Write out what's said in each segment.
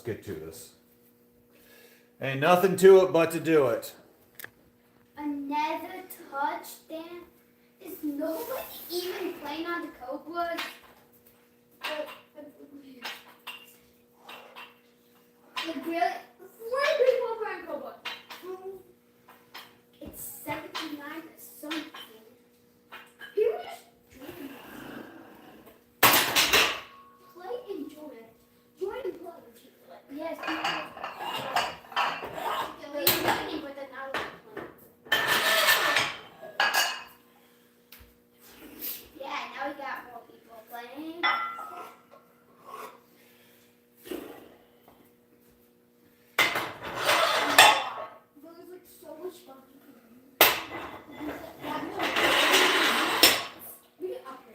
get to this. Ain't nothing to it but to do it. Another touchdown. Is nobody even playing on the Cobras? Like really? Where are people playing Cobras? It's 79 or something. People just dreaming. Play and join. Join and play. Yes, people. They're leaving, but they're not playing. Yeah, now we got more people playing. Those look so much fun.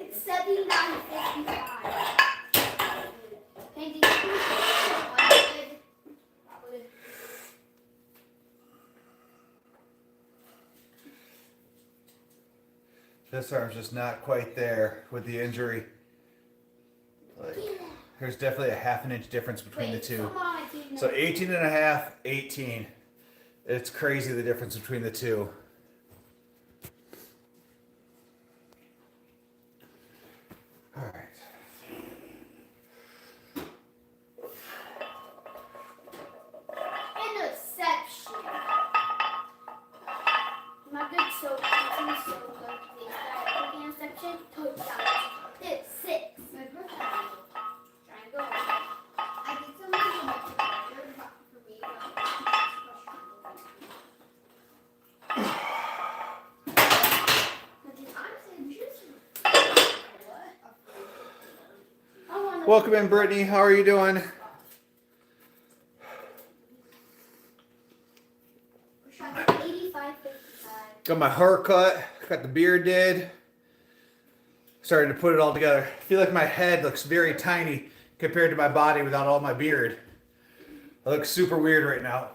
It's 79.55. Painting. This arm's just not quite there with the injury. Like, there's definitely a half an inch difference between the two. So 18 and a half, 18. It's crazy the difference between the two. All right. Interception. Not good, so easy, so good. Interception, touchdown. It's 6. Try and go. I did something for me. Welcome in, Brittany. How are you doing? Got my hair cut, got the beard did. Started to put it all together. I feel like my head looks very tiny compared to my body without all my beard. I look super weird right now.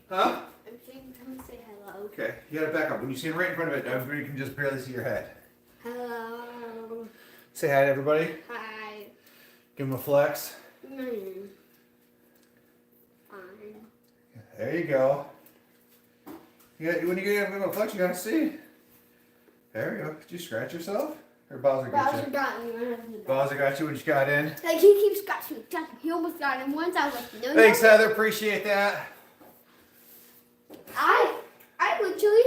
Huh? I'm saying, come say hello. Okay, you gotta back up. When you stand right in front of it, everybody can just barely see your head. Hello. Say hi to everybody. Hi. Give them a flex. Fine. There you go. When you give them a flex, you gotta see. There you go. Did you scratch yourself? Or Bowser got Bowser you? got me. Bowser got you when you got in. Like he keeps scratching me. He almost got him once. I was like, no. Thanks, no. Heather. Appreciate that. I literally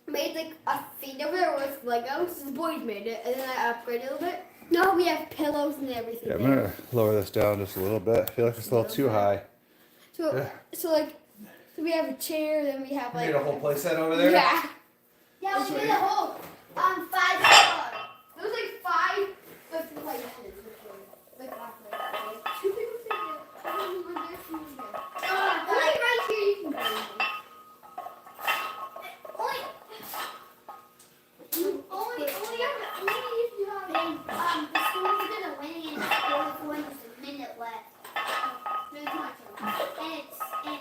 made like a feet over there with Legos. The boys made it, and then I upgraded a little bit. Now we have pillows and everything. Yeah, I'm gonna lower this down just a little bit. I feel like it's a little too high. So we have a chair, then we have You like made a whole play set over there? Yeah. Yeah, we made a whole 5 stars. There was like 5 like two people said that. Only right here you can go. Only if you have the school's gonna win and the score when there's a minute left. No, it's not too long. And it's 8.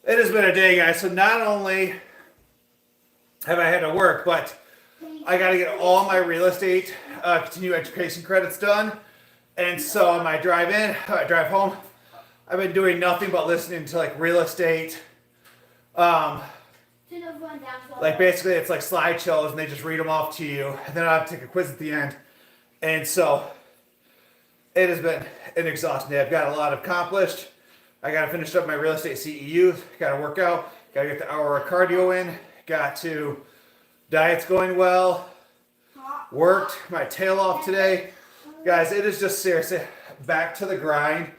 It has been a day, guys. So not only have I had to work, but I got to get all my real estate continuing education credits done. And so on my drive drive home, I've been doing nothing but listening to like real estate. Like basically it's like slideshows and they just read them off to you. And then I have to take a quiz at the end. And so it has been an exhausting day. I've got a lot accomplished. I got to finish up my real estate CEUs. Got to work out. Got to get the hour of cardio in. Got to, diet's going well. Worked my tail off today. Guys, it is just seriously back to the grind.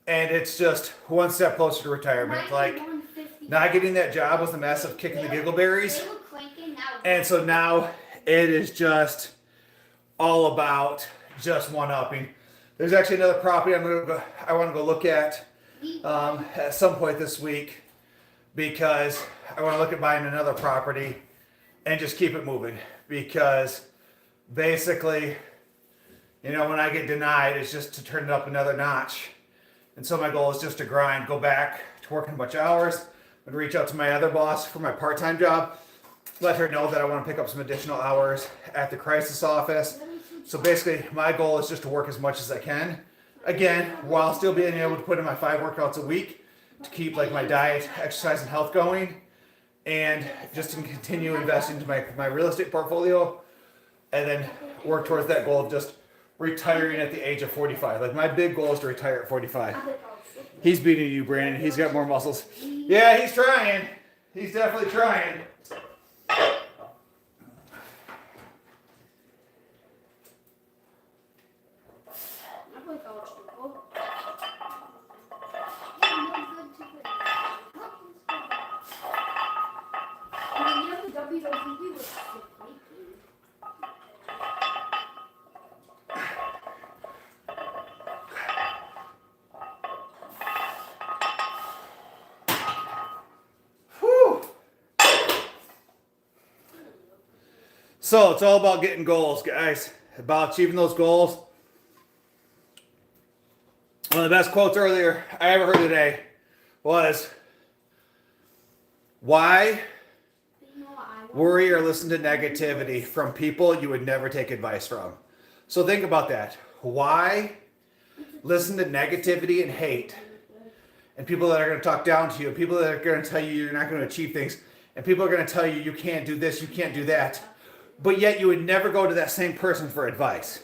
And it's just one step closer to retirement. Like, not getting that job was the mess of kicking the giggleberries. And so now it is just all about just one-upping. There's actually another property I want to go look at some point this week because I want to look at buying another property and just keep it moving because basically, you know, when I get denied, it's just to turn it up another notch And so my goal is just to grind, go back to working a bunch of hours, and reach out to my other boss for my part-time job, let her know that I want to pick up some additional hours at the crisis office. So basically, my goal is just to work as much as I can. Again, while still being able to put in my 5 workouts a week to keep like my diet, exercise, and health going, and just to continue investing into my real estate portfolio, and then work towards that goal of just retiring at the age of 45. Like my big goal is to retire at 45. He's beating you, Brandon. He's got more muscles. Yeah, he's trying. He's definitely trying. So it's all about getting goals, guys. About achieving those goals. One of the best quotes earlier I ever heard today was, why worry or listen to negativity from people you would never take advice from? So think about that. Why listen to negativity and hate, and people that are going to talk down to you, and people that are going to tell you you're not going to achieve things, and people are going to tell you you can't do this, you can't do that, but yet you would never go to that same person for advice.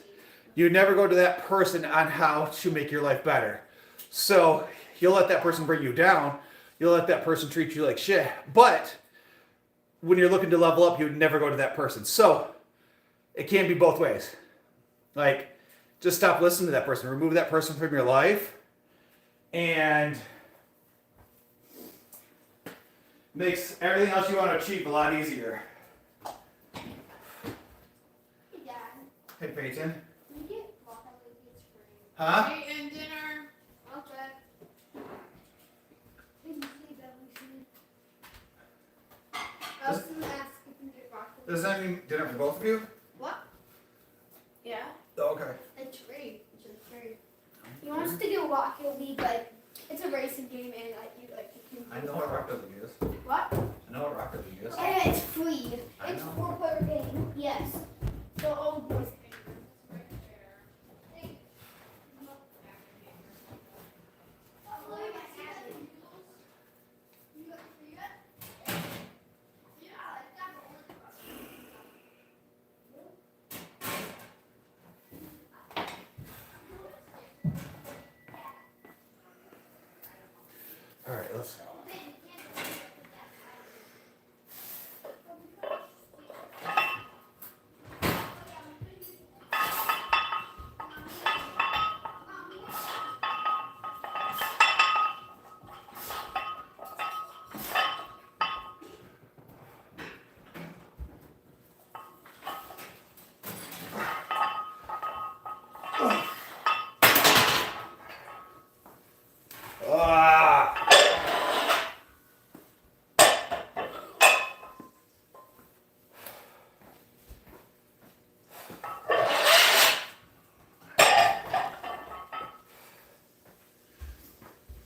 You would never go to that person on how to make your life better. So you'll let that person bring you down. You'll let that person treat you like shit. But when you're looking to level up, you would never go to that person. So it can't be both ways. Like, just stop listening to that person. Remove that person from your life. And makes everything else you want to achieve a lot easier. Hey, Peyton. Huh? And dinner. Okay. I was gonna ask if you get broccoli. Does that mean dinner for both of you? What? Yeah. Oh, okay. It's free. It's a free. He wants to do broccoli, but it's a racing game, and you can. I know what rock league is. What? I know what rock league is. And it's free. I It's know. 4-player game. Yes. The old boys. All right, let's.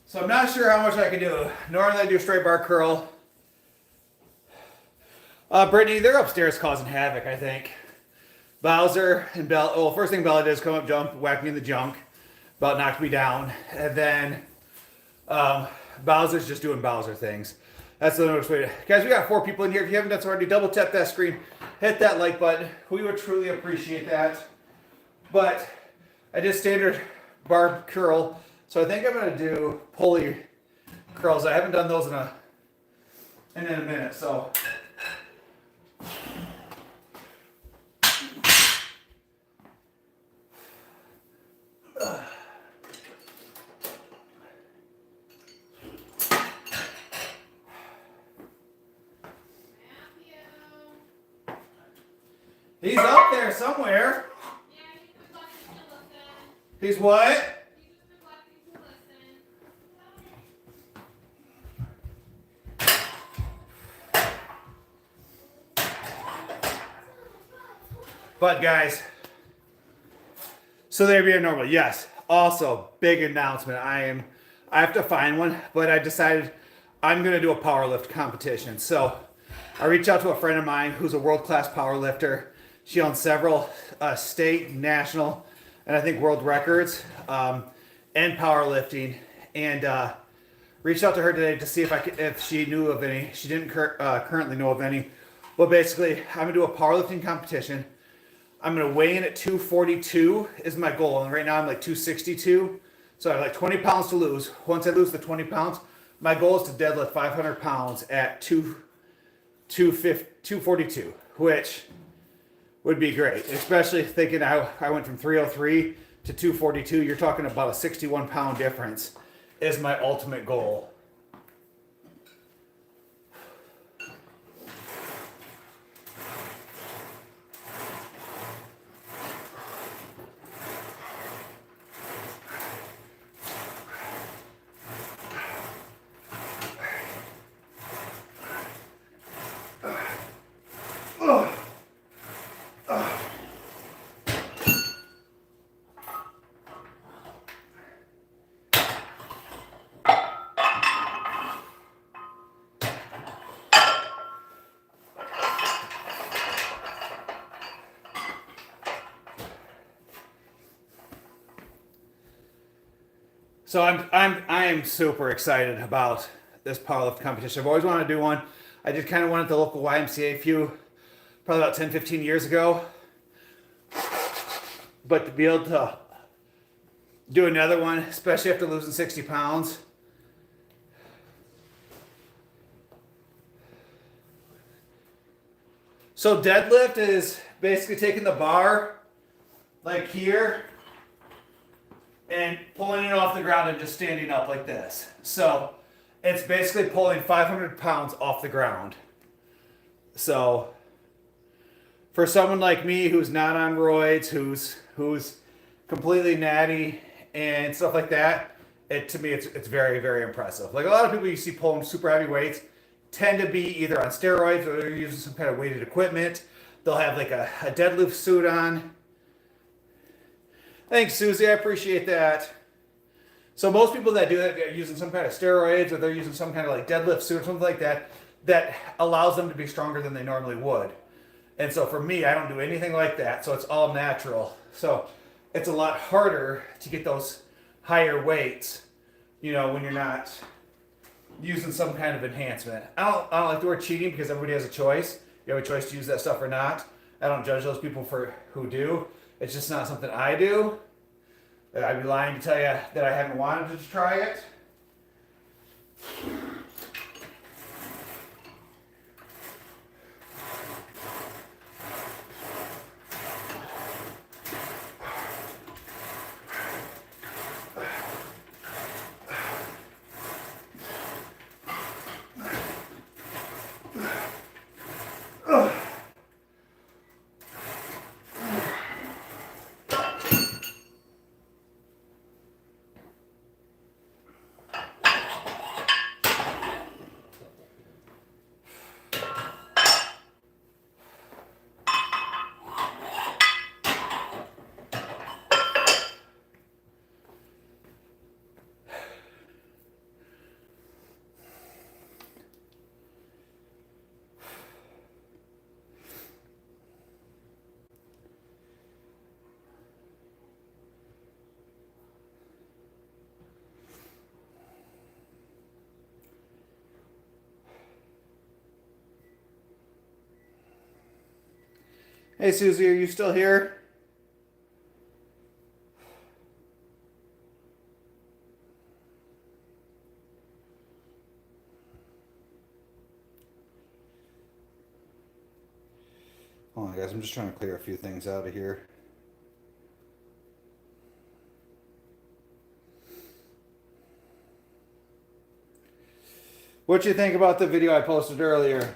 So I'm not sure how much I can do. Normally I do straight bar curl. Brittany, they're upstairs causing havoc, I think. Bowser and Bella, well, first thing Bella did is come up, jump, whack me in the junk. About knocked me down. And then Bowser's just doing Bowser things. That's the newest way to... Guys, we got 4 people in here. If you haven't done so already, double tap that screen. Hit that like button. We would truly appreciate that. But I did standard bar curl. So I think I'm going to do pulley curls. I haven't done those in a minute. So... He's up there somewhere. Yeah, he's been talking to listen. He's what? He's just been talking to listen. But guys, so there be a normal. Yes. Also, big announcement. I am I have to find one, but I decided I'm going to do a power lift competition. So I reached out to a friend of mine who's a world-class power lifter. She owns several state, national, and I think world records in powerlifting. And reached out to her today to see if she knew of any. She didn't currently know of any. But basically, I'm gonna do a powerlifting competition. I'm gonna weigh in at 242 is my goal, and right now I'm like 262. So I have like 20 pounds to lose. Once I lose the 20 pounds, my goal is to deadlift 500 pounds at 242, which would be great. Especially thinking I went from 303 to 242. You're talking about a 61 pound difference is my ultimate goal. So I am super excited about this powerlift competition. I've always wanted to do one. I did kind of one at the local YMCA probably about 10, 15 years ago. But to be able to do another one, especially after losing 60 pounds. So deadlift is basically taking the bar like here and pulling it off the ground and just standing up like this. So it's basically pulling 500 pounds off the ground. So for someone like me who's not on roids, who's completely natty and stuff like that, to me it's very, very impressive. Like a lot of people you see pulling super heavy weights tend to be either on steroids or they're using some kind of weighted equipment. They'll have like a deadlift suit on. Thanks, Susie. I appreciate that. So most people that do that are using some kind of steroids or they're using some kind of like deadlift suit or something like that that allows them to be stronger than they normally would. And so for me, I don't do anything like that. So it's all natural. So it's a lot harder to get those higher weights, when you're not using some kind of enhancement. I don't like the word cheating because everybody has a choice. You have a choice to use that stuff or not. I don't judge those people who do. It's just not something I do. I'd be lying to tell you that I haven't wanted to try it. Hey, Susie, are you still here? Hold on, guys. I'm just trying to clear a few things out of here. What you think about the video I posted earlier?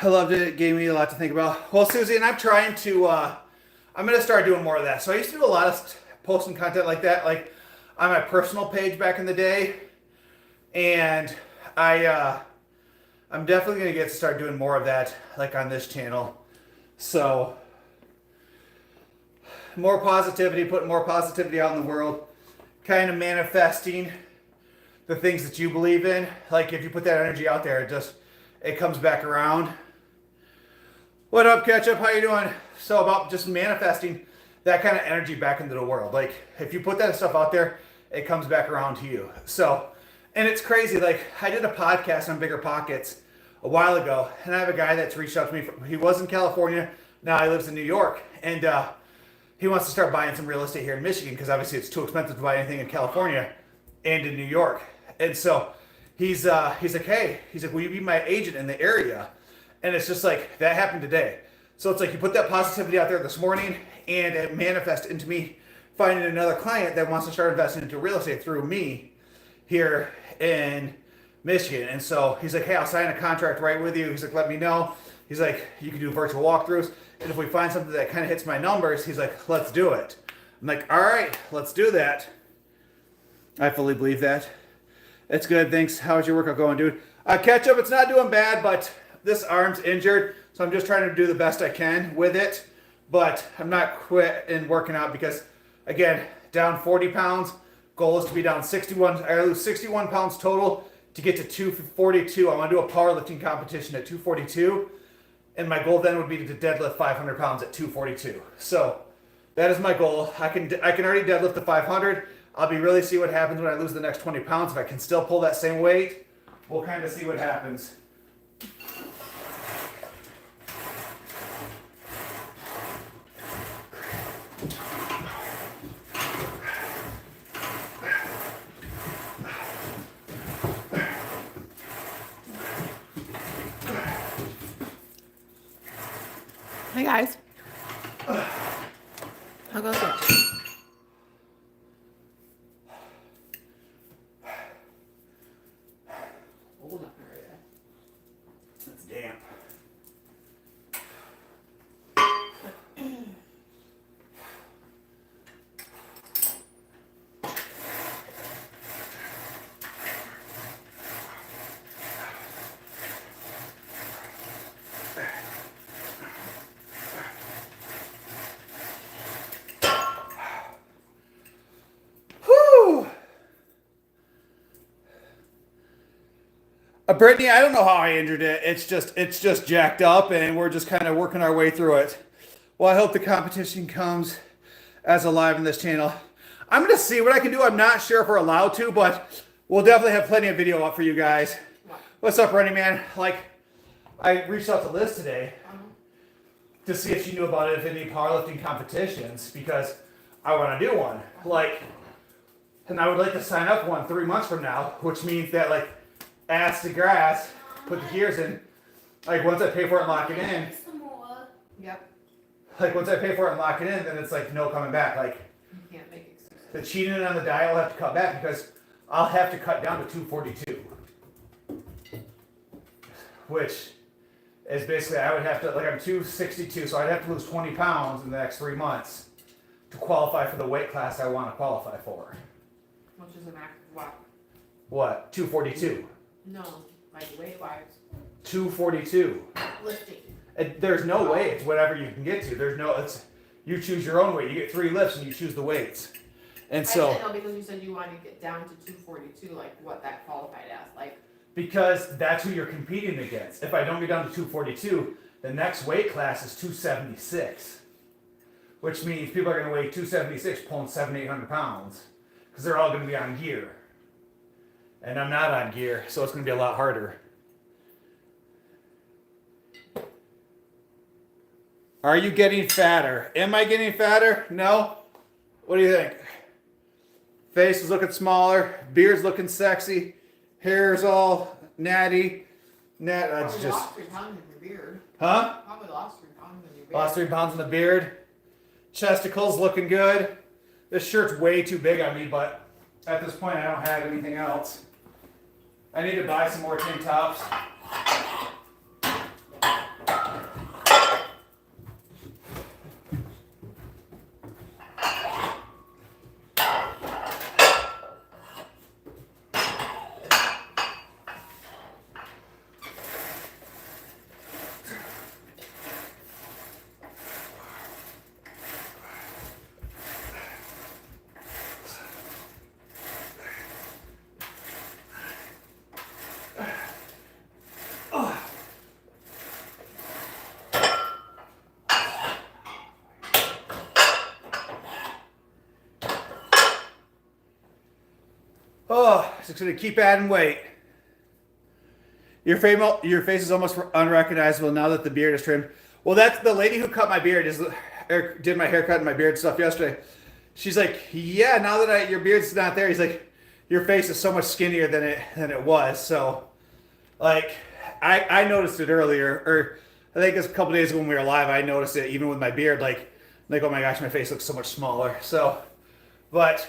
I loved it. It gave me a lot to think about. Well, Susie, and I'm trying to, I'm going to start doing more of that. So I used to do a lot of posting content like that, like on my personal page back in the day. And I'm definitely going to get to start doing more of that, like on this channel. So more positivity, putting more positivity out in the world, kind of manifesting the things that you believe in. Like if you put that energy out there, it comes back around. What up, Ketchup? How you doing? So about just manifesting that kind of energy back into the world. Like if you put that stuff out there, it comes back around to you. So, and it's crazy. Like I did a podcast on Bigger Pockets a while ago, and I have a guy that's reached out to me. He was in California. Now he lives in New York, and he wants to start buying some real estate here in Michigan because obviously it's too expensive to buy anything in California and in New York. And so he's like, hey, will you be my agent in the area? And it's just like, that happened today. So it's like you put that positivity out there this morning and it manifests into me finding another client that wants to start investing into real estate through me here in Michigan. And so he's like, hey, I'll sign a contract right with you. He's like, let me know. He's like, you can do virtual walkthroughs. And if we find something that kind of hits my numbers, he's like, let's do it. I'm like, all right, let's do that. I fully believe that. It's good. Thanks. How's your workout going, dude? Ketchup, it's not doing bad, but this arm's injured. So I'm just trying to do the best I can with it. But I'm not quitting working out because, again, down 40 pounds. Goal is to be down 61. I lose 61 pounds total to get to 242. I want to do a powerlifting competition at 242. And my goal then would be to deadlift 500 pounds at 242. So that is my goal. I can already deadlift the 500. I'll be really see what happens when I lose the next 20 pounds. If I can still pull that same weight, we'll kind of see what happens. Hey guys. How goes it? It's damp. Brittany, I don't know how I injured it. It's just jacked up, and we're just kind of working our way through it. Well, I hope the competition comes as alive in this channel. I'm going to see what I can do. I'm not sure if we're allowed to, but we'll definitely have plenty of video up for you guys. What's up, Running Man? Like, I reached out to Liz today to see if she knew about it, if any powerlifting competitions, because I want to do one. Like, and I would like to sign up one 3 months from now, which means that, like, ass to grass, put the gears in. Like, once I pay for it and lock it in. Some more. Yep. Like, once I pay for it and lock it in, then it's like no coming back. Like, You can't make excuses. the cheating on the diet will have to cut back because I'll have to cut down to 242. Which is basically, I would have to, like, I'm 262, so I'd have to lose 20 pounds in the next 3 months to qualify for the weight class I want to qualify for. Which is an act what? What? 242. No, like weight wise. 242. Lifting. There's no way. It's whatever you can get to. There's no. It's you choose your own weight. You get 3 lifts and you choose the weights. And I so didn't know because you said you wanted to get down to 242, like what that qualified as, like. because that's who you're competing against. If I don't get down to 242, the next weight class is 276, which means people are going to weigh 276, pulling 700-800 pounds, because they're all going to be on gear. And I'm not on gear, so it's going to be a lot harder. Are you getting fatter? Am I getting fatter? No? What do you think? Face is looking smaller. Beard's looking sexy. Hair's all natty. Probably lost 3 pounds in your beard. Huh? Probably lost 3 pounds in your beard. Lost 3 pounds in the beard. Chesticles looking good. This shirt's way too big on me, but at this point I don't have anything else. I need to buy some more tank tops. Oh, just gonna keep adding weight. Your face is almost unrecognizable now that the beard is trimmed. Well, that's the lady who cut my beard, did my haircut and my beard stuff yesterday. She's like, yeah, now that your beard's not there, he's like, your face is so much skinnier than it was. So, like, I noticed it earlier, or I think it was a couple days ago when we were live. I noticed it even with my beard, like oh my gosh, my face looks so much smaller. So, but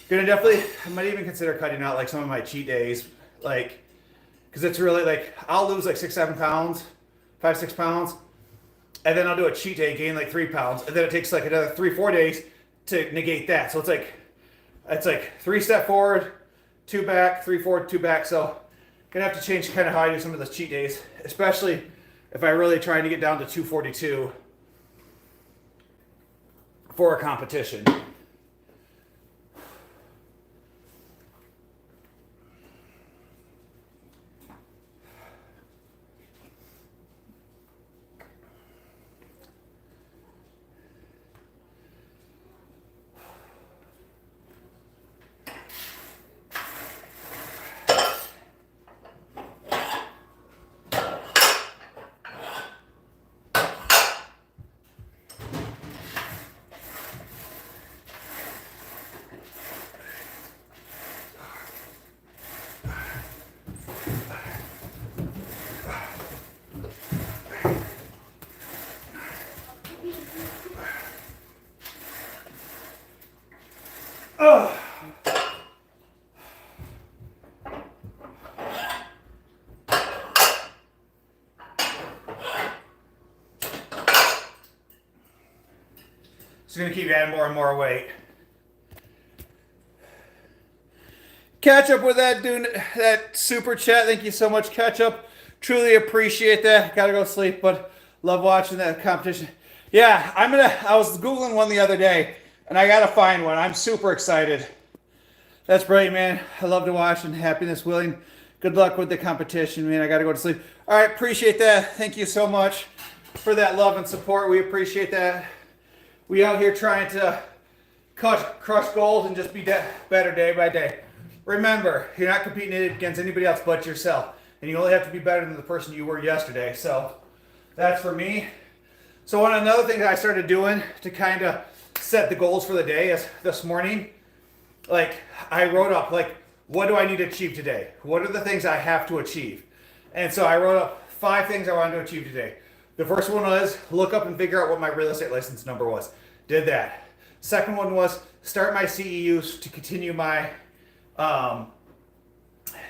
gonna definitely, I might even consider cutting out like some of my cheat days, like. Because it's really like, I'll lose like 6-7 pounds, 5-6 pounds, and then I'll do a cheat day, gain like 3 pounds, and then it takes like another 3-4 days to negate that. So it's like 3 step forward, 2 back, 3 forward, 2 back. So gonna have to change kind of how I do some of those cheat days, especially if I really trying to get down to 242 for a competition. Oh. Just gonna keep adding more and more weight. Catch up with that dude, that super chat. Thank you so much, Catch Up. Truly appreciate that. Gotta go sleep, but love watching that competition. Yeah, I was Googling one the other day, and I gotta find one. I'm super excited. That's brilliant, man. I love to watch, and happiness willing. Good luck with the competition, man. I gotta go to sleep. All right, appreciate that. Thank you so much for that love and support. We appreciate that. We out here trying to crush goals and just be better day by day. Remember, you're not competing against anybody else but yourself, and you only have to be better than the person you were yesterday. So that's for me. So one another thing that I started doing to kind of set the goals for the day is this morning, like I wrote up like, what do I need to achieve today? What are the things I have to achieve? And so I wrote up 5 things I wanted to achieve today. The first one was look up and figure out what my real estate license number was. Did that. Second one was start my CEUs to continue my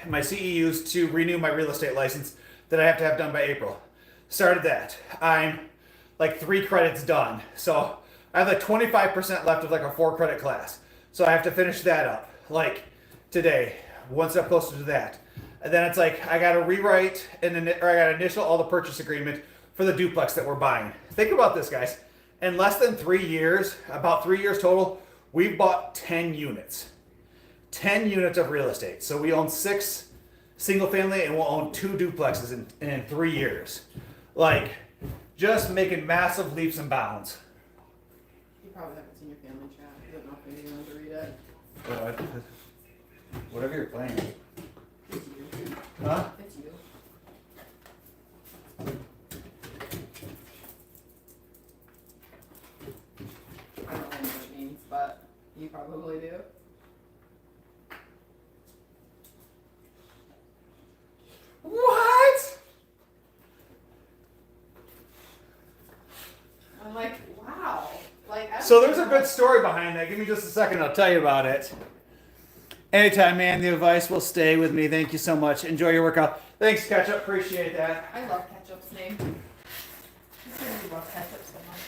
CEUs to renew my real estate license that I have to have done by April. Started that. I'm like 3 credits done. So I have like 25% left of like a 4 credit class. So I have to finish that up like today, one step closer to that. And then it's like I got to rewrite I got to initial all the purchase agreement for the duplex that we're buying. Think about this, guys. In less than 3 years, about 3 years total, we've bought 10 units. 10 units of real estate. So we own 6 single family and we'll own 2 duplexes in 3 years. Like, just making massive leaps and bounds. You probably haven't seen your family chat. I don't know if maybe you want to read it. Whatever you're playing. It's you. Huh? It's you. I don't know what it means, but you probably do. What? I'm like, wow. Like, I don't So there's a know. good story behind that. Give me just a second, I'll tell you about it. Anytime, man. The advice will stay with me. Thank you so much. Enjoy your workout. Thanks, Ketchup. Appreciate that. I love Ketchup's name. He's gonna be love Ketchup so much.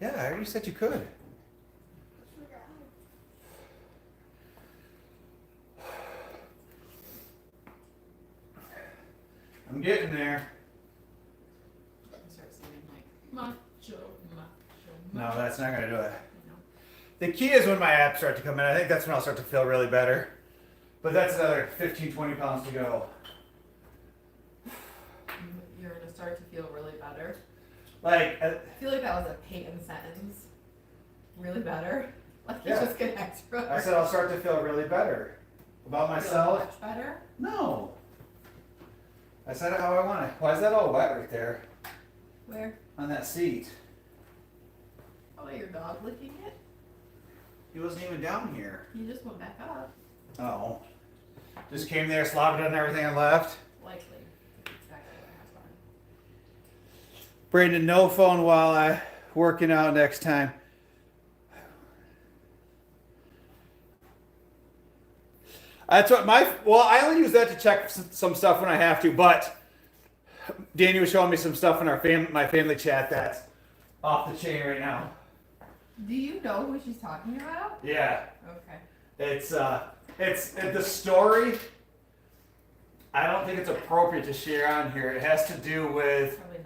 Yeah, I already said you could. I'm getting there. Start singing like macho. No, that's not gonna do it. You know. The key is when my abs start to come in. I think that's when I'll start to feel really better. But that's another 15, 20 pounds to go. You're gonna start to feel really better. Like, I feel like that was a Peyton sentence. Really better. Like you Yeah. just get extra. I said I'll start to feel really better about Feel myself. much better. No. I said it how I want it. Why is that all wet right there Where? on that seat? Oh, your dog licking it? He wasn't even down here. You just went back up. Oh. Just came there, slobbered on everything and left. Likely. That's exactly what happened. Brandon, no phone while I working out next time. That's what I only use that to check some stuff when I have to, but Danny was showing me some stuff in my family chat that's off the chain right now. Do you know who she's talking about? Yeah. Okay. It's the story. I don't think it's appropriate to share on here. It has to do with Probably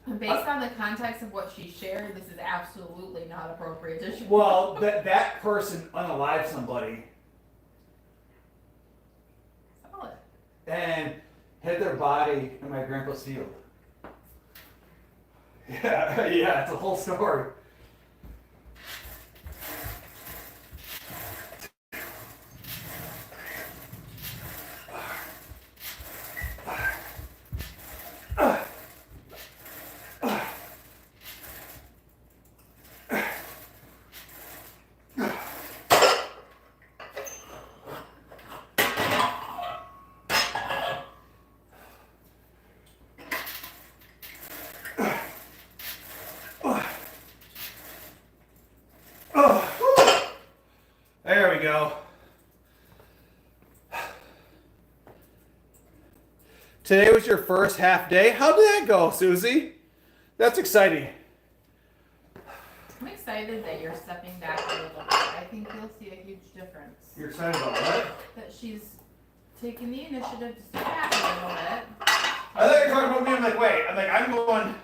not. Based on the context of what she shared, this is absolutely not appropriate to share. well, that person unalived somebody Solid. and hid their body in my grandpa's field. Yeah, yeah, it's a whole story. There we go. Today was your first half day. How did that go, Susie? That's exciting. I'm excited that you're stepping back a little bit. I think you'll see a huge difference. You're excited about what? That she's taking the initiative to step back a little bit. I thought you were talking about me. I'm like, wait. I'm going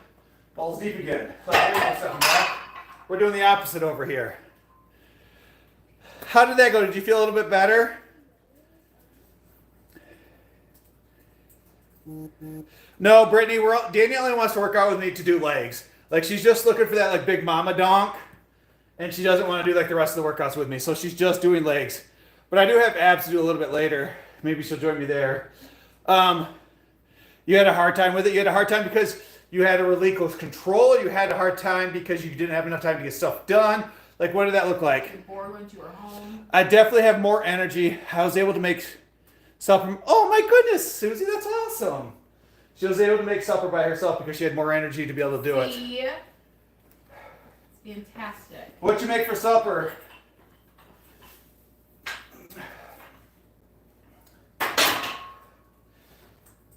balls deep again. Like, we're stepping back. We're doing the opposite over here. How did that go? Did you feel a little bit better? No, Brittany, Danielle only wants to work out with me to do legs. Like, she's just looking for that like big mama donk, and she doesn't want to do like the rest of the workouts with me. So she's just doing legs. But I do have abs to do a little bit later. Maybe she'll join me there. You had a hard time with it. You had a hard time because you had to relinquish control. You had a hard time because you didn't have enough time to get stuff done. Like, what did that look like? You're bored when you were home. I definitely have more energy. I was able to make supper. Oh my goodness, Susie, that's awesome. She was able to make supper by herself because she had more energy to be able to do it. See? It's fantastic. What'd you make for supper?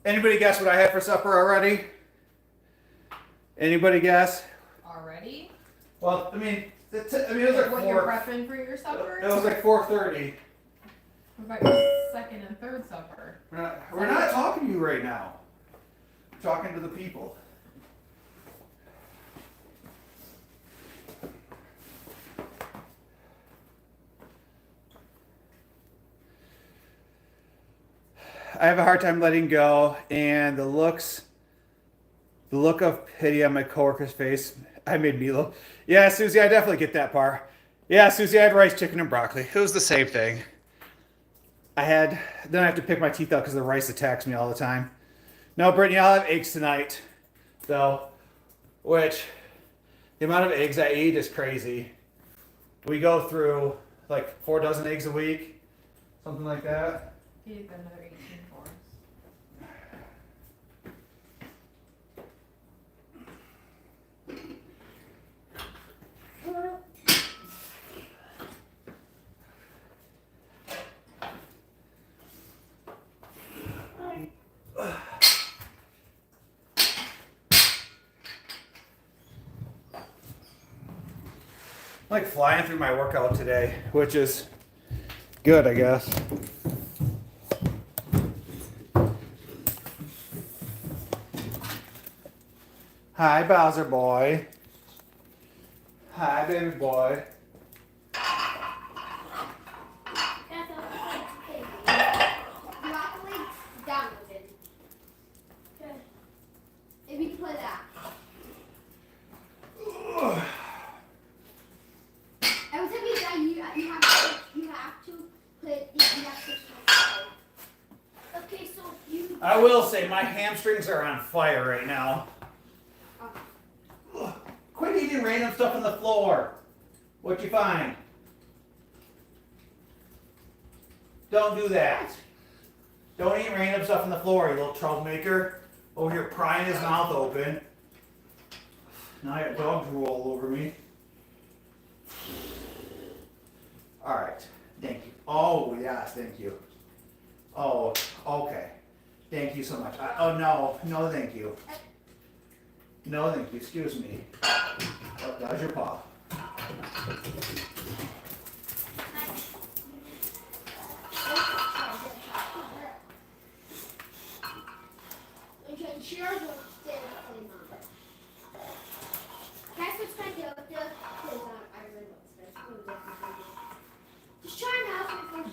Anybody guess what I had for supper already? Anybody guess? Already? Well, I mean, it was like What you're 4. prepping for your supper? It was like 4:30. What about your second and third supper? We're not talking to you right now. We're talking to the people. I have a hard time letting go, and the look of pity on my coworker's face. I made meatloaf. Yeah, Susie, I definitely get that part. Yeah, Susie, I had rice, chicken, and broccoli. It was the same thing. Then I have to pick my teeth out because the rice attacks me all the time. No, Brittany, I'll have eggs tonight, though, which the amount of eggs I eat is crazy. We go through like 4 dozen eggs a week, something like that. You've got another 18 for us. I'm like flying through my workout today, which is good, I guess. Hi, Bowser boy. Hi, baby boy. That's all okay. Drop the legs down a bit. Okay. If you can play that. Every time you die, you have to play. You have to play. Okay, so you. I will say my hamstrings are on fire right now. Ugh. Quit eating random stuff on the floor. What'd you find? Don't do that. Don't eat random stuff on the floor, you little troublemaker. Over here prying his mouth open. Now I got dog drool all over me. Alright, thank you. Oh, yes, thank you. Oh, okay. Thank you so much. Oh, no, thank you. No, thank you. Excuse me. Oh, that was your paw. You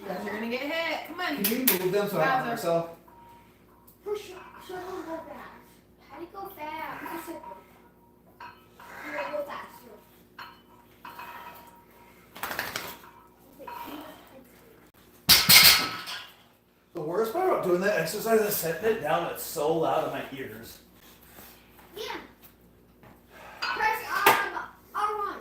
guys are gonna get hit. Come on. Can you move them so I don't hurt myself? Push, so don't go fast. How do you go fast? It's a circle. You gotta go faster. The worst part about doing that exercise is setting it down. It's so loud in my ears. Yeah. Press R1.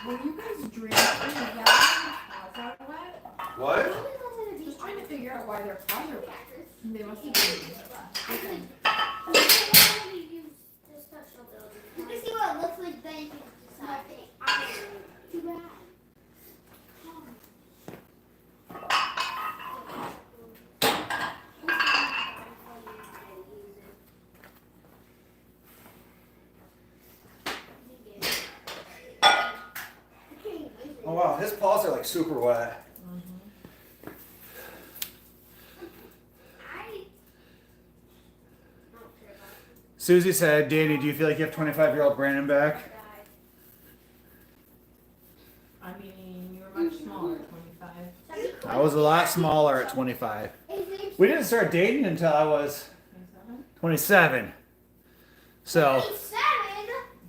When you guys drink, your paws are wet. What? Just trying to figure out why their paws are wet. They must have been. You can see what it looks like, then you can decide. Too bad. Oh wow, his paws are like super wet. Susie said, Danny, do you feel like you have 25-year-old Brandon back? I mean, you were much smaller at 25. I was a lot smaller at 25. We didn't start dating until I was 27. So.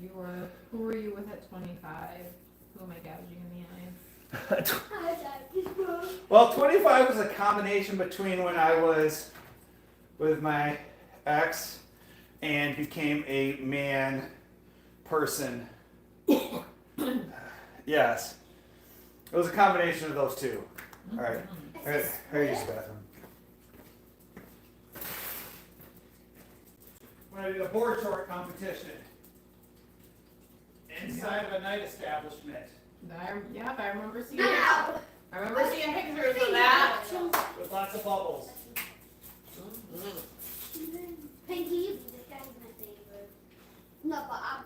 You were. Who were you with at 25? Who am I gouging in the eyes? Well, 25 was a combination between when I was with my ex and became a man person. Yes. It was a combination of those two. All right. Here, use the bathroom. We're going to do a board short competition inside of a night establishment. Yep, I remember seeing it. I remember seeing pictures of that. With lots of bubbles. Pinky, this guy's my favorite. No, but I'm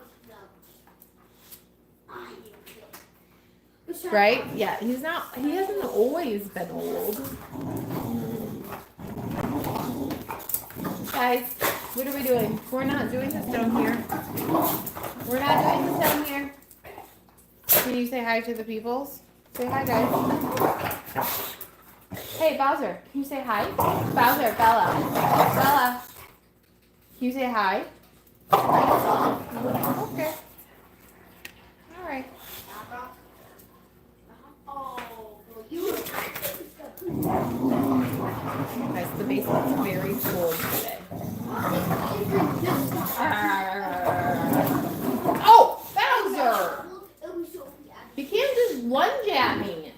Right? Yeah, he's not. He hasn't always been old. Guys, what are we doing? We're not doing this down here. We're not doing this down here. Can you say hi to the peoples? Say hi, guys. Hey, Bowser, can you say hi? Bowser, Bella. Bella. Can you say hi? Okay. All right. Guys, the basement's very cold today. Oh, Bowser! You can't just lunge at me.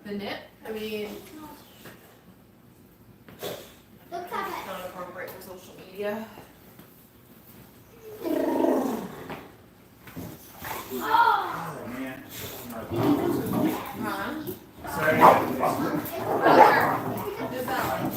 The nip? I mean, it's not appropriate for social media. Oh man. Huh? Sorry. Bowser, do Bella.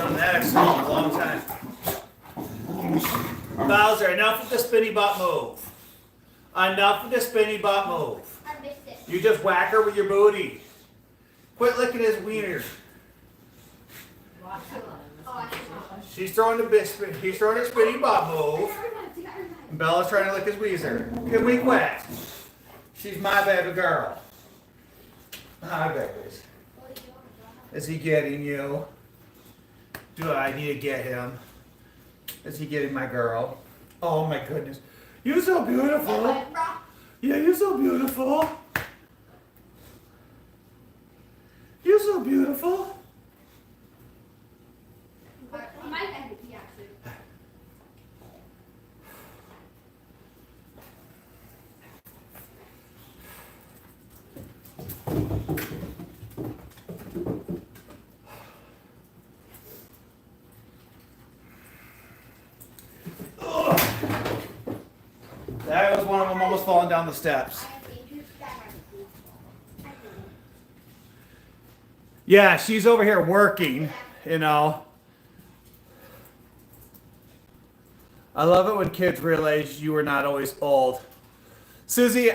done that exercise in a long time. Bowser, enough with the spinny butt move. Enough with the spinny butt move. I missed it. You just whack her with your booty. Quit licking his wiener. Oh, I should He's throwing a spinny butt move. And Bella's trying to lick his weezer. Can we quit? She's my baby girl. Hi, babies. Is he getting you? Do I need to get him? Is he getting my girl? Oh my goodness. You're so beautiful. Yeah, you're so beautiful. You're so beautiful. That was one of them almost falling down the steps. Yeah, she's over here working, you know. I love it when kids realize you are not always old. Susie,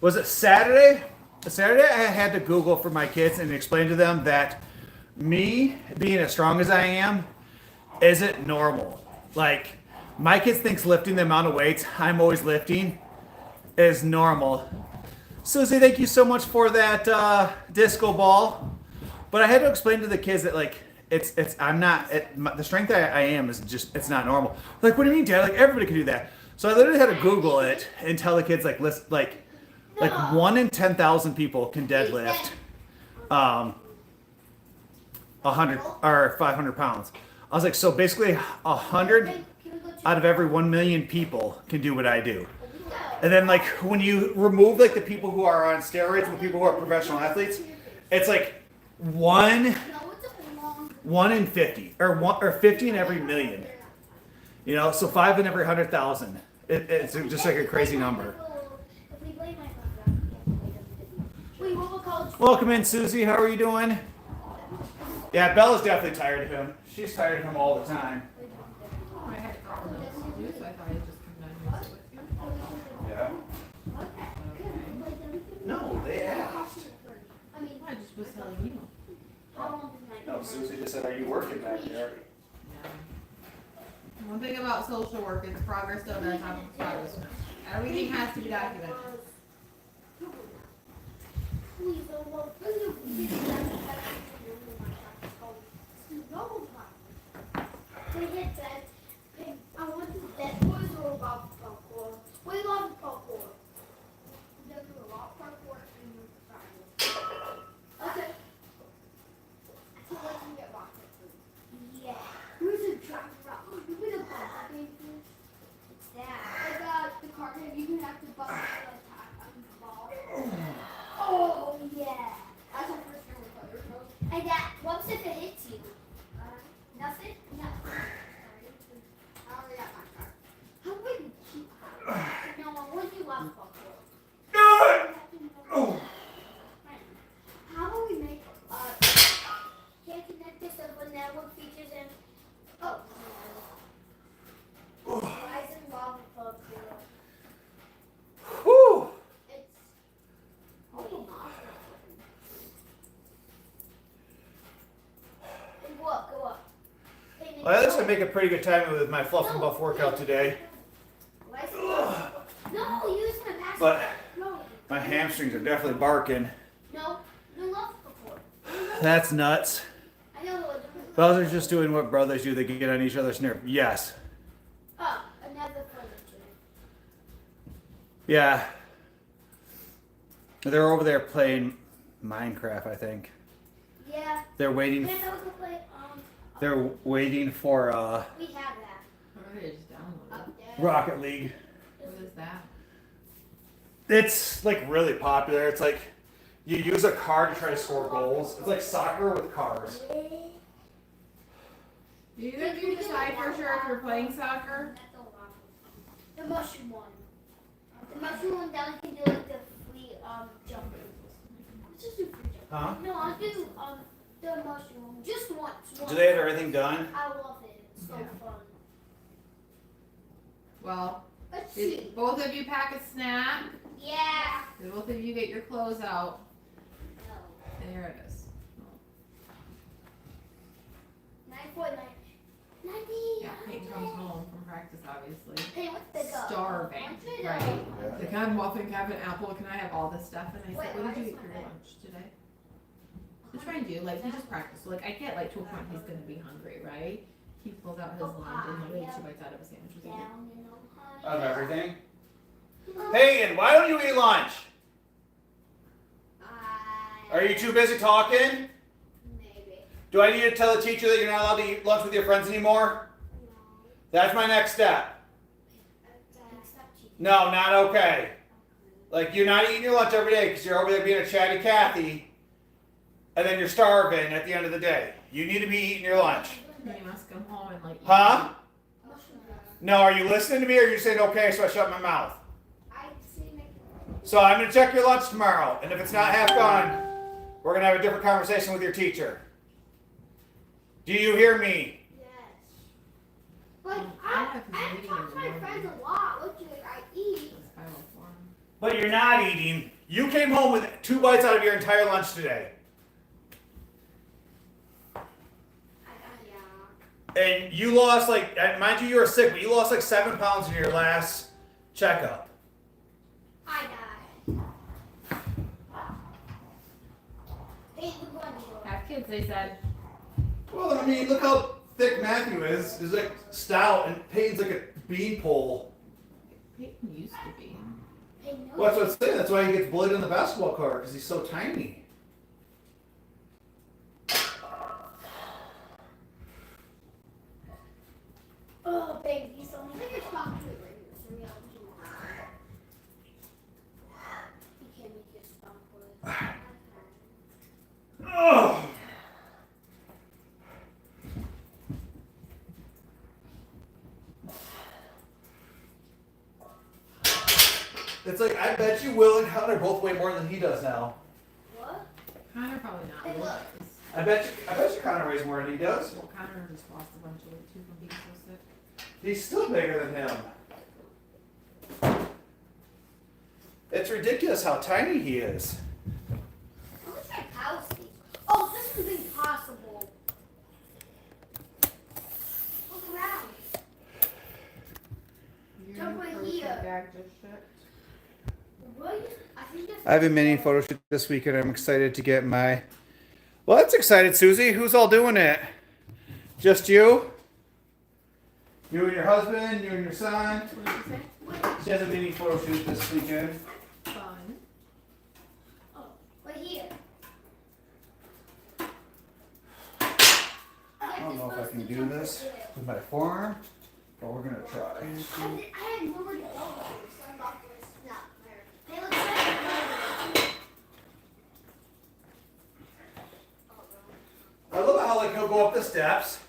was it Saturday? Saturday I had to Google for my kids and explain to them that me being as strong as I am isn't normal. Like, my kids thinks lifting the amount of weights I'm always lifting is normal. Susie, thank you so much for that disco ball. But I had to explain to the kids that like the strength I am is just, it's not normal. Like, what do you mean, Dad? Like, everybody can do that. So I literally had to Google it and tell the kids like 1 in 10,000 people can deadlift 100 or 500 pounds. I was like, so basically 100 out of every 1 million people can do what I do. And then like when you remove like the people who are on steroids and the people who are professional athletes, it's like one in 50 or 50 in every million. You know, so 5 in every 100,000. It's just like a crazy number. Welcome in, Susie. How are you doing? Yeah, Bella's definitely tired of him. She's tired of him all the time. Yeah. No, they asked. I just was telling you. No, Susie just said, "Are you working back there?" One thing about social work is progress doesn't happen progress. Everything has to be documented. I want to that boys are about parkour. We love parkour. We do a lot of parkour in the okay. So let me get back to yeah. Who's a driver? You put a bump baby. It's that. Like the car game, you can have to bust the ball. Oh yeah. That's our first time with players. And that once if it hits you. Nothing? Nothing. I already got my card. How do we keep no, what do you love for? How will we make can't connect this up with network features and Rise and lava for Whew. it's go up. Well, at least I make a pretty good time with my fluff and buff workout today. No, use my pass. But No. my hamstrings are definitely barking. No, you love before. That's nuts. I know what Those are just doing what brothers do. They can get on each other's nerve. Yes. oh, another furniture. Yeah. They're over there playing Minecraft, I think. Yeah. They're waiting. Can I go play They're waiting for we have that. Already just downloaded. Up there. Rocket League. What is that? It's like really popular. It's like you use a car to try to score goals. It's like soccer with cars. Do you think you decide for sure if you're playing soccer? That's a lot. The mushroom one. The mushroom one down can do like the free jump. Let's just do free jump. Huh? No, I'll do The mushroom. Just once. Do they have everything done? I love it. It's so Yeah. fun. Well, Let's did see. both of you pack a snack? Yeah. Did both of you get your clothes out? No. There it is. 949. 90. Yeah, Peyton comes home from practice, obviously. Hey, what's the go? Starving, right? Like, I'm muffin, can I have an apple? Can I have all this stuff? And I said, what did you eat for your lunch today? Just try and do, like, he just practiced. So, like, I get, like, to a point he's gonna be hungry, right? He pulls out his lunch and he ate 2 bites out of a sandwich. Was like, Down in Ohio. Of everything. Peyton, why don't you eat lunch? Are you too busy talking? Maybe. Do I need to tell the teacher that you're not allowed to eat lunch with your friends anymore? No. That's my next step. Except you. No, not okay. Like, you're not eating your lunch every day because you're over there being a chatty Cathy, and then you're starving at the end of the day. You need to be eating your lunch. you must come home and, like, eat. Huh? Mushroom. No, are you listening to me or are you saying okay so I shut my mouth? I see make So I'm going to check your lunch tomorrow, and if it's not half gone, we're going to have a different conversation with your teacher. Do you hear me? Yes. Like, I have his I meeting talk in to the my morning. friends a lot. What do you like? I eat. It's 5:04. But you're not eating. You came home with 2 bites out of your entire lunch today. Yeah. And you lost, like, mind you, you were sick, but you lost like 7 pounds in your last checkup. I died. Hey, we're going to go. Have kids, they said. Well, I mean, look how thick Matthew is. He's like stout, and Peyton's like a beanpole. Peyton used to be. Hey, no. Well, that's what I'm saying. That's why he gets bullied on the basketball court, because he's so tiny. Oh, baby, so I'm gonna talk to it right here. So we have to. You can't make it stop with it. Ugh. It's like, I bet you Will and Connor both weigh more than he does now. What? Connor probably not. Hey, Will look. does. I bet you Connor weighs more than he does. Well, Connor just lost a bunch of weight too from being so sick. He's still bigger than him. It's ridiculous how tiny he is. Look at that house. Oh, this is impossible. Look around. Your Jump new right protein here. bag just shipped. Really? I think that's. I have a mini photo shoot this weekend. I'm excited to get my. Well, that's excited, Susie. Who's all doing it? Just you? You and your husband, you and your son. What did you say? She has a mini photo shoot this weekend. Fun. Oh, right here. I don't know if I can do this with my forearm, but we're gonna try. I had nowhere to go, so I'm not going to snap there. Hey, let's try it. I love how like he'll go up the steps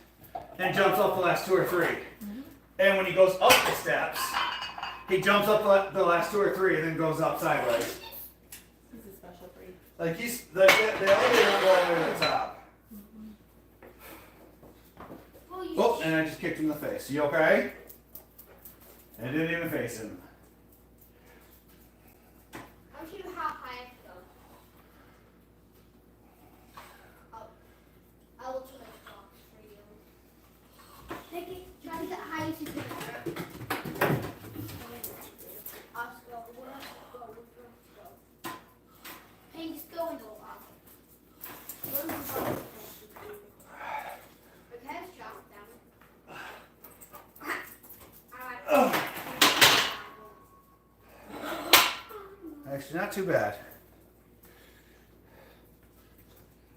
and jumps up the last 2 or 3. And when he goes up the steps, he jumps up the last 2 or 3 and then goes up sideways. This is a special breed. Like he's the elevator don't go all the way to the top. Well, you Oh, and I just kicked him in the face. You okay? I didn't even face him. I'll show you how high I can go. I will try to talk for you. Take it. Try to get high as you can. Let's go. Let's go. Hey, just go into a lot. Okay, drop down. Actually, not too bad.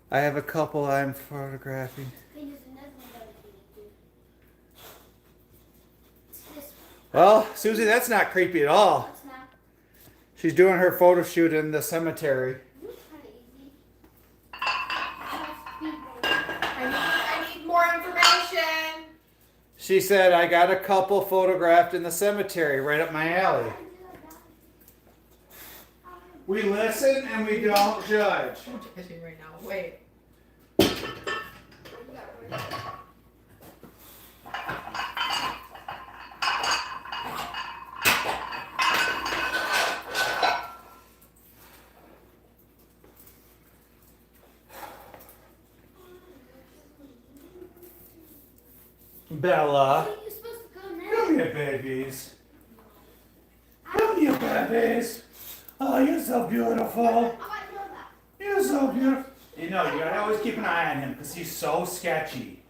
I have a couple I'm photographing. Hey, there's another one that we can do. This Well, Susie, that's not creepy at all. one's not. She's doing her photo shoot in the cemetery. This is kind of easy. I need more information. She said, I got a couple photographed in the cemetery right up my alley. We listen and we don't judge. I'm judging right now. Wait. Bella, Where are you supposed to go now? come here, babies. Come here, babies. Oh, you're so beautiful. I want to know that. You're so beautiful. You know, you gotta always keep an eye on him because he's so sketchy.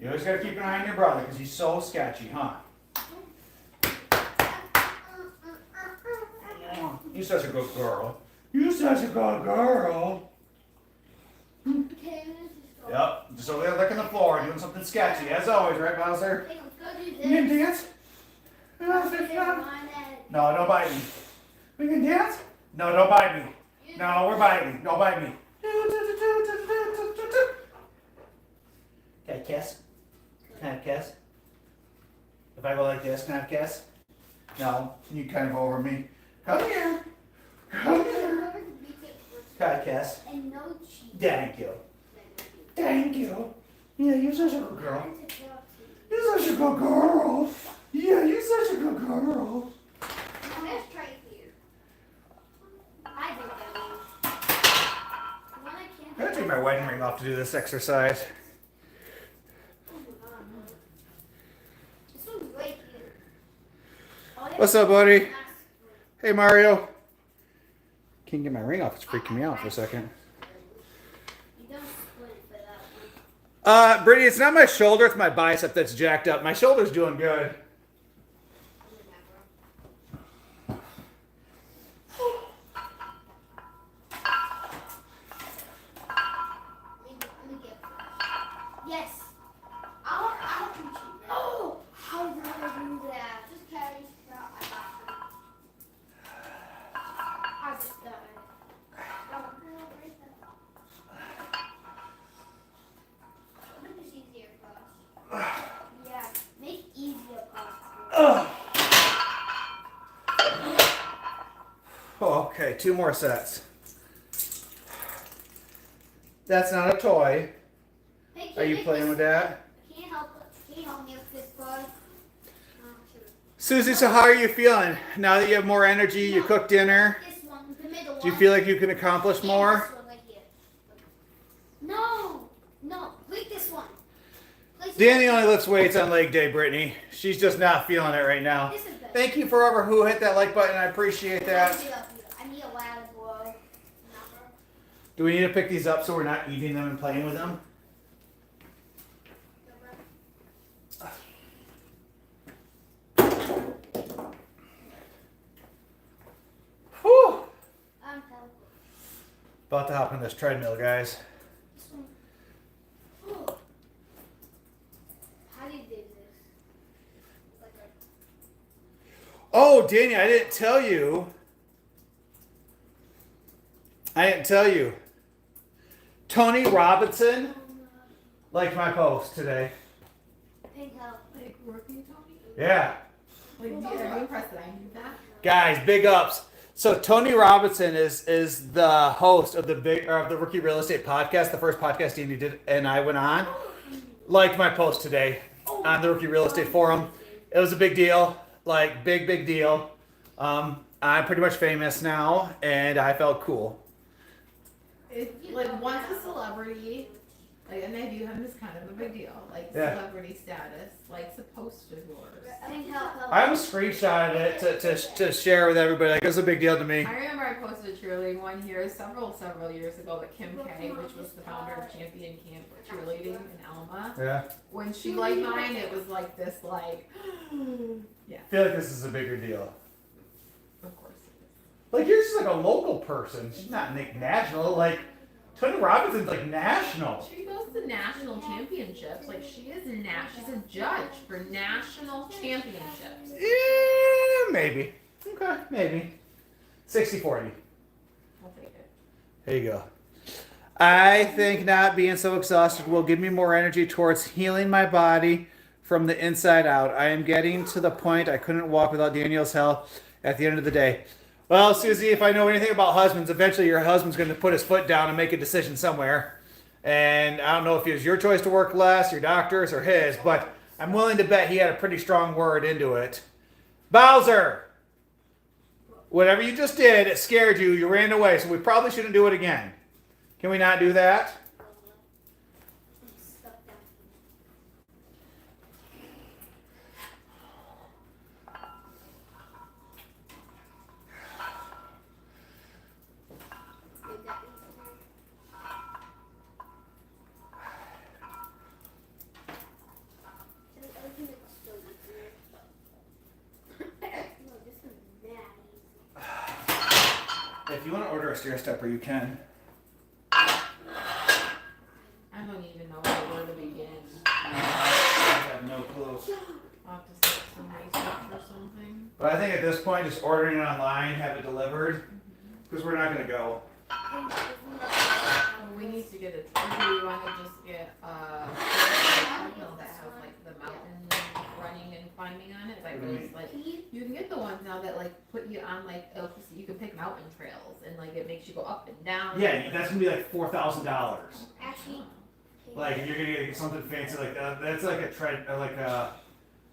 You always gotta keep an eye on your brother because he's so sketchy, huh? You're such a good girl. You're such a good girl. Okay, let's just go. Yep, just over there licking the floor, doing something sketchy, as always, right, Bowser? Hey, let's go do You can this. dance? Never mind that. No, don't bite me. We can dance? No, don't bite me. No, we're biting. Don't bite me. Can I kiss? Can I kiss? If I go like this, can I kiss? No, you kind of over me. Come here. Come here. Can I kiss? And no cheese. Thank you. Thank you. Yeah, you're such a good girl. You're such a good girl. Yeah, you're such a good girl. Let's try it here. I think that one I can't. I'm gonna take my wedding ring off to do this exercise. Oh my God, no. This one's right here. Oh, What's up, buddy? Hey, Mario. Can't get my ring off. It's freaking me out for a second. You don't split for that one. Brittany, it's not my shoulder, it's my bicep that's jacked up. My shoulder's doing good. Yes. I'll teach you. Oh, how did I do that? Just carry it out. I got it. I just got it. Make this easier for us. Yeah, make easier for us. Oh, okay, 2 more sets. That's not a toy. Hey, Are you playing with that? Can you help me with this boy? Susie, so how are you feeling? Now that you have more energy, you cooked dinner, This one, the middle one. do you feel like you can accomplish And more? this one right here. No, like this one. Like Danny only lifts weights on leg day, Brittany. She's just not feeling it right now. This is better. Thank you for who hit that like button. I appreciate that. I need a loud boy. Do we need to pick these up so we're not eating them and playing with them? Whew. I'm helping. About to hop on this treadmill, guys. This one. Oh. How do you do this? Like Oh, Danny, I didn't tell you. Tony Robinson liked my post today. pink help. Like working, Tony? Yeah. Like, are you impressed that I knew that? Guys, big ups. So Tony Robinson is the host of the Rookie Real Estate podcast, the first podcast Danny did and I went on. Liked my post today on the Rookie Real Estate Forum. It was a big deal, like big deal. I'm pretty much famous now, and I felt cool. It's like once a celebrity, like, and they view him as kind of a big deal, like Yeah. celebrity status, like supposed to yours. Pink help. I almost screenshotted it to share with everybody. Like, it was a big deal to me. I remember I posted cheerleading one year, several years ago, that Kim K, which was the founder of Champion Camp Cheerleading in Alma, Yeah. when she liked mine, it was like this, like, yeah, I feel like this is a bigger deal. of course it is. Like, you're just like a local person. She's not national. Like, Tony Robinson's like national. She goes to national championships. Like, she's a judge for national championships. Yeah, maybe. Okay, maybe. 60-40. I'll take it. There you go. I think not being so exhausted will give me more energy towards healing my body from the inside out. I am getting to the point I couldn't walk without Daniel's help at the end of the day. Well, Susie, if I know anything about husbands, eventually your husband's going to put his foot down and make a decision somewhere. And I don't know if it was your choice to work less, your doctor's, or his, but I'm willing to bet he had a pretty strong word into it. Bowser! Whatever you just did, it scared you. You ran away, so we probably shouldn't do it again. Can we not do that? I'm stuck down here. Did that easier? So the other thing is still easier. No, this one's mad easy. If you want to order a stair stepper, you can. I don't even know where to begin. I have no clue. I'll have to set some research or something. But I think at this point, just ordering it online, have it delivered, because we're not going to go. Well, we need to get it. Do we want to just get a treadmill that has like the mountain running and climbing on it? Like those, like you can get the ones now that like put you on like you can pick mountain trails and like it makes you go up and down. Yeah, that's going to be like $4,000. Actually, Like, if you're going to get something fancy like that, that's like a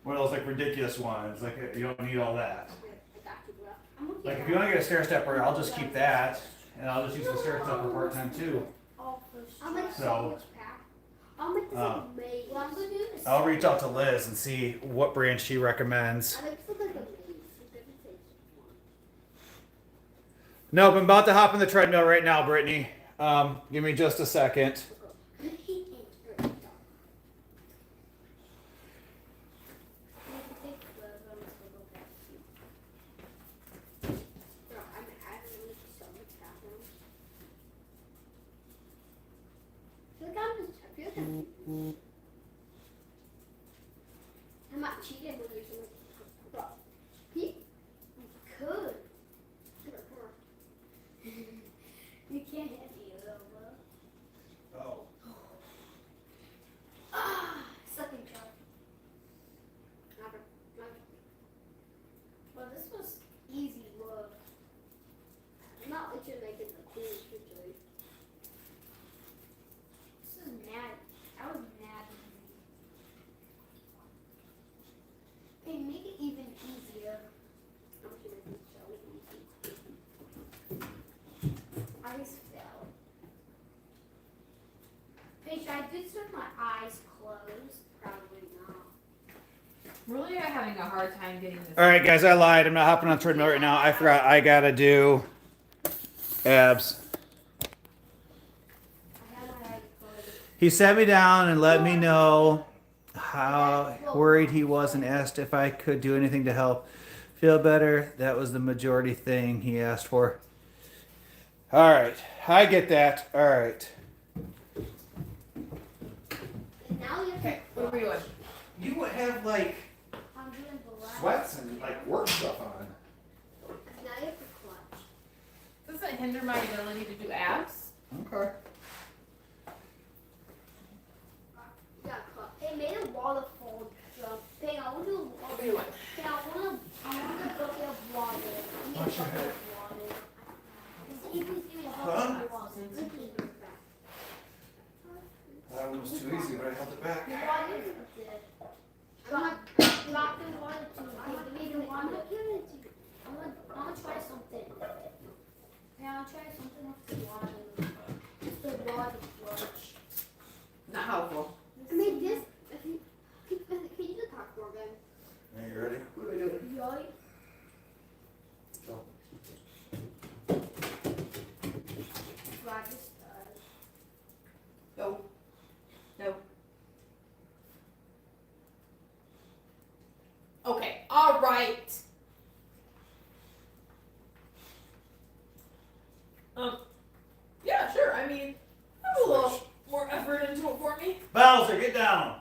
one of those like ridiculous ones. Like, you don't need all that. I got you, bro. I'm looking Like, at if you want to get a stair stepper, I'll just keep that, and I'll just use the stair stepper part time too. I'm like So, I'm like this um, amazing. Well, I'm gonna do this. I'll reach out to Liz and see what brand she recommends. I like this like amazing. Nope, I'm about to hop in the treadmill right now, Brittany. Give me just a second. I'm not cheating when you're saying, bro. He could. You can't hit me, little bro. Oh. Ah, sucking job. Well, this was easy work. I'm not literally making the coolest picture. This is mad. I was mad. Hey, make it even easier. I'm gonna make it so easy. I just fell. Hey, should I do this with my eyes closed? Probably not. Really, I'm having a hard time getting this. All right, guys, I lied. I'm not hopping on the treadmill right now. I forgot I gotta do abs. I have my eyes closed. He sat me down and let me know how worried he was and asked if I could do anything to help feel better. That was the majority thing he asked for. All right, I get that. All right. And now you have to Okay, what are we doing? You would have like I'm doing black. sweats and like work stuff on. Now you have to clutch. Does that hinder my ability to do abs? Okay. You got clutch. Hey, made a waterfall jump. Hey, I want to do a What are we doing? Hey, I want to go get water. I need a Wash your bucket head. of water. Can you please give me a Huh? bucket of water? That one was too easy, but I held it back. The water is good. Drop the water to me. Hey, give me the water. I'm gonna try something. Hey, I'll try something with the water. Just the water flush. Not helpful. I mean, this. Can you just talk for them? Are you ready? What are we doing? Really? Roger does. No. No. Okay, all right. Yeah, sure. I mean, have a little more effort into it for me. Bowser, get down.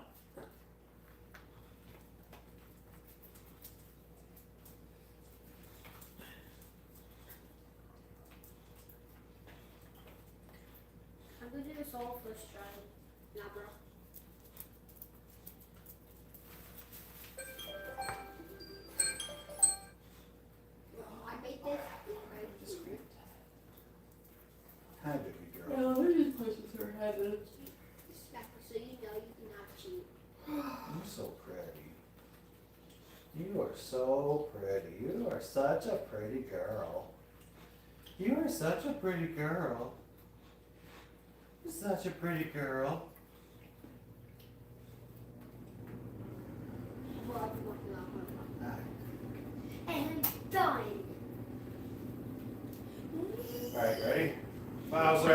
I'm gonna do this all first try. Nah, bro. I made this. Hi, baby girl. Well, it is places her head is. so pretty. You are so pretty. You are such a pretty girl. You are such a pretty girl. You're such a pretty girl. And done. Alright, ready? Bowser.